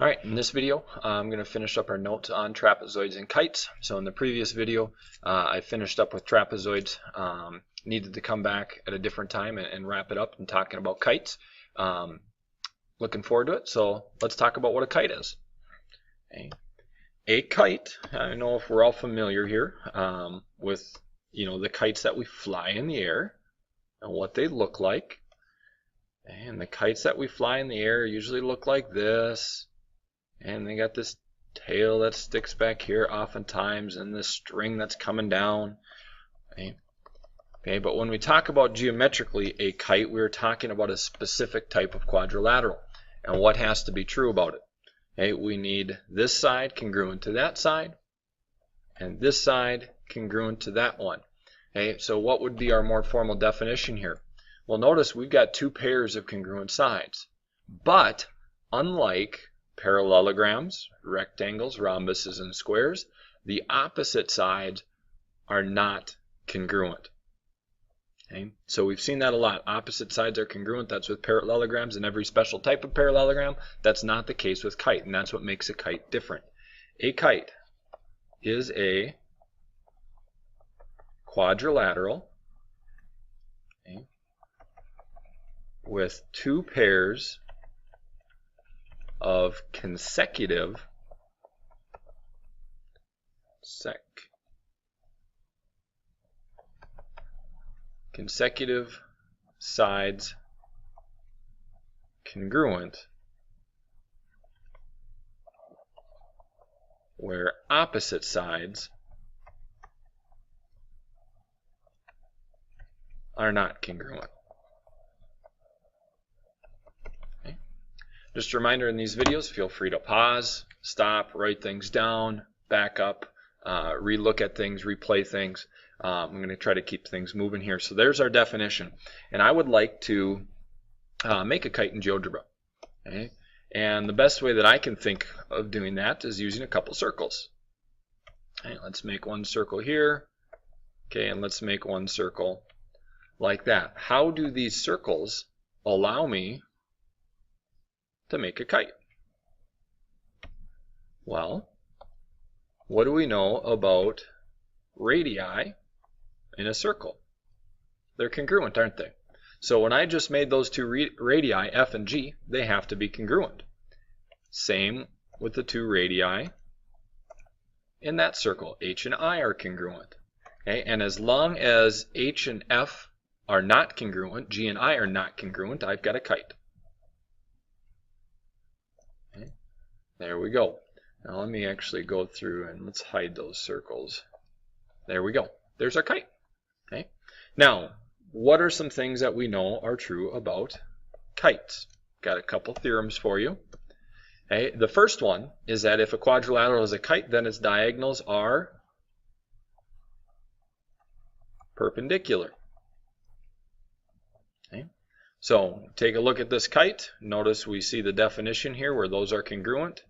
Alright, in this video I'm going to finish up our notes on trapezoids and kites. So in the previous video I finished up with trapezoids, needed to come back at a different time and wrap it up and talking about kites. Looking forward to it, so let's talk about what a kite is. Okay. A kite, I don't know if we're all familiar here with the kites that we fly in the air and what they look like. And the kites that we fly in the air usually look like this. And they got this tail that sticks back here oftentimes, and this string that's coming down. Okay, but when we talk about geometrically a kite, we're talking about a specific type of quadrilateral. And what has to be true about it? Okay, we need this side congruent to that side, and this side congruent to that one. Okay, so what would be our more formal definition here? Well, notice we've got two pairs of congruent sides. But unlike parallelograms, rectangles, rhombuses, and squares, the opposite sides are not congruent. Okay? So we've seen that a lot. Opposite sides are congruent. That's with parallelograms and every special type of parallelogram. That's not the case with kite, and that's what makes a kite different. A kite is a quadrilateral, okay, with two pairs of consecutive sides congruent, where opposite sides are not congruent. Just a reminder, in these videos, feel free to pause, stop, write things down, back up, re-look at things, replay things. I'm going to try to keep things moving here. So there's our definition. And I would like to make a kite in GeoGebra. Okay? And the best way that I can think of doing that is using a couple circles. Okay, let's make one circle here. Okay, and let's make one circle like that. How do these circles allow me to make a kite? Well, what do we know about radii in a circle? They're congruent, aren't they? So when I just made those two radii, F and G, they have to be congruent. Same with the two radii in that circle. H and I are congruent. Okay? And as long as H and F are not congruent, G and I are not congruent, I've got a kite. There we go. Now let me actually go through and let's hide those circles. There we go. There's our kite. Okay. Now, what are some things that we know are true about kites? Got a couple theorems for you. Okay. The first one is that if a quadrilateral is a kite, then its diagonals are perpendicular. Okay. So take a look at this kite. Notice we see the definition here where those are congruent.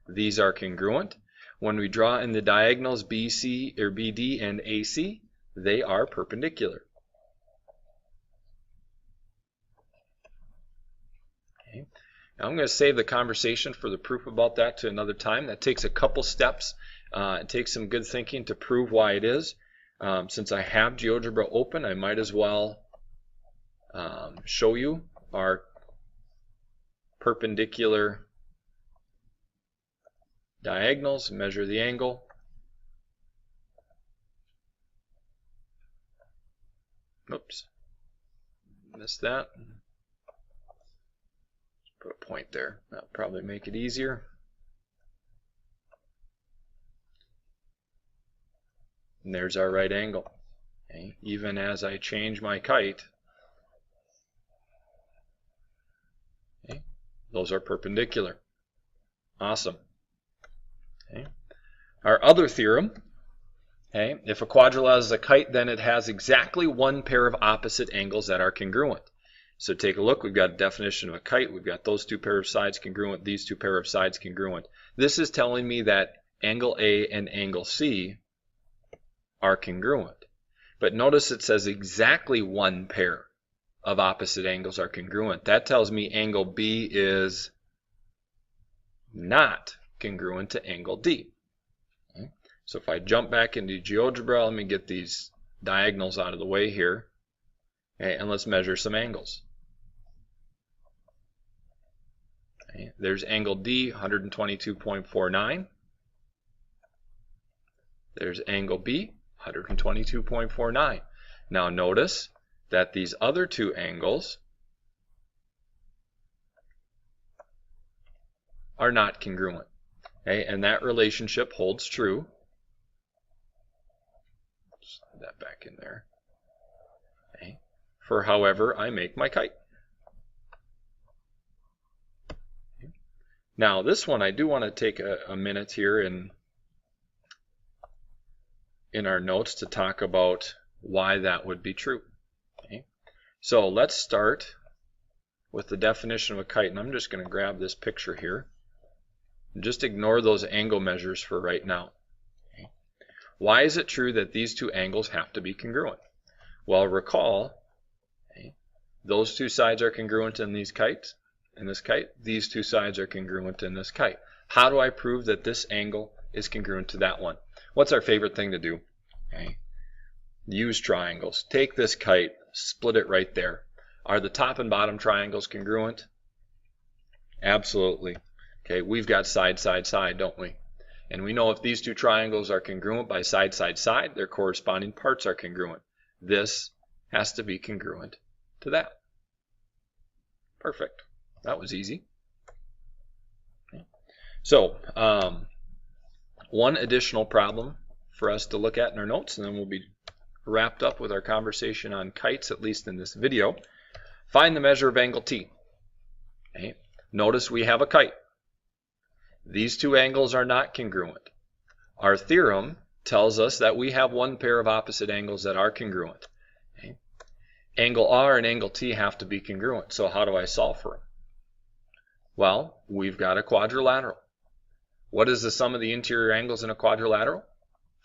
These are congruent. When we draw in the diagonals BC or BD and AC, they are perpendicular. Okay. Now I'm going to save the conversation for the proof about that to another time. That takes a couple steps. It takes some good thinking to prove why it is. Since I have GeoGebra open, I might as well show you our perpendicular diagonals, measure the angle. Oops, missed that. Put a point there. That'll probably make it easier. And there's our right angle. Okay. Even as I change my kite, okay, those are perpendicular. Awesome. Okay. Our other theorem, okay, if a quadrilateral is a kite, then it has exactly one pair of opposite angles that are congruent. So take a look, we've got a definition of a kite, we've got those two pairs of sides congruent, these two pairs of sides congruent. This is telling me that angle A and angle C are congruent. But notice it says exactly one pair of opposite angles are congruent. That tells me angle B is not congruent to angle D. Okay. So if I jump back into GeoGebra, let me get these diagonals out of the way here. Okay, and let's measure some angles. Okay, there's angle D, 122.49. There's angle B, 122.49. Now notice that these other two angles are not congruent. Okay, and that relationship holds true. Slide that back in there. Okay, for however I make my kite. Okay. Now this one I do want to take a minute here in our notes to talk about why that would be true. Okay. So let's start with the definition of a kite, and I'm just going to grab this picture here. Just ignore those angle measures for right now. Okay. Why is it true that these two angles have to be congruent? Well, recall, okay, those two sides are congruent in these kites, in this kite. These two sides are congruent in this kite. How do I prove that this angle is congruent to that one? What's our favorite thing to do? Okay. Use triangles. Take this kite, split it right there. Are the top and bottom triangles congruent? Absolutely. Okay, we've got side, side, side, don't we? And we know if these two triangles are congruent by side, side, side, their corresponding parts are congruent. This has to be congruent to that. Perfect. That was easy. Okay. So, one additional problem for us to look at in our notes, and then we'll be wrapped up with our conversation on kites, at least in this video. Find the measure of angle T. Okay. Notice we have a kite. These two angles are not congruent. Our theorem tells us that we have one pair of opposite angles that are congruent. Okay. Angle R and angle T have to be congruent. So how do I solve for them? Well, we've got a quadrilateral. What is the sum of the interior angles in a quadrilateral?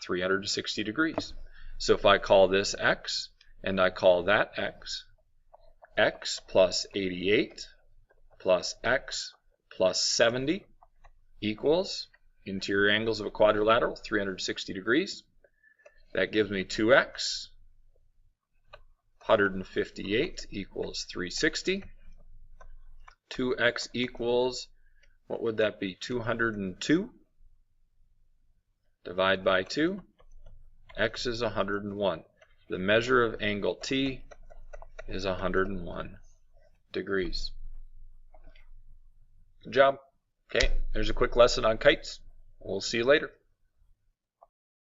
360 degrees. So if I call this x and I call that x, x plus 88 plus x plus 70 equals interior angles of a quadrilateral, 360 degrees. That gives me 2x. 158 equals 360. 2x equals, what would that be, 202? Divide by 2. X is 101. The measure of angle T is 101 degrees. Good job. Okay, there's a quick lesson on kites. We'll see you later.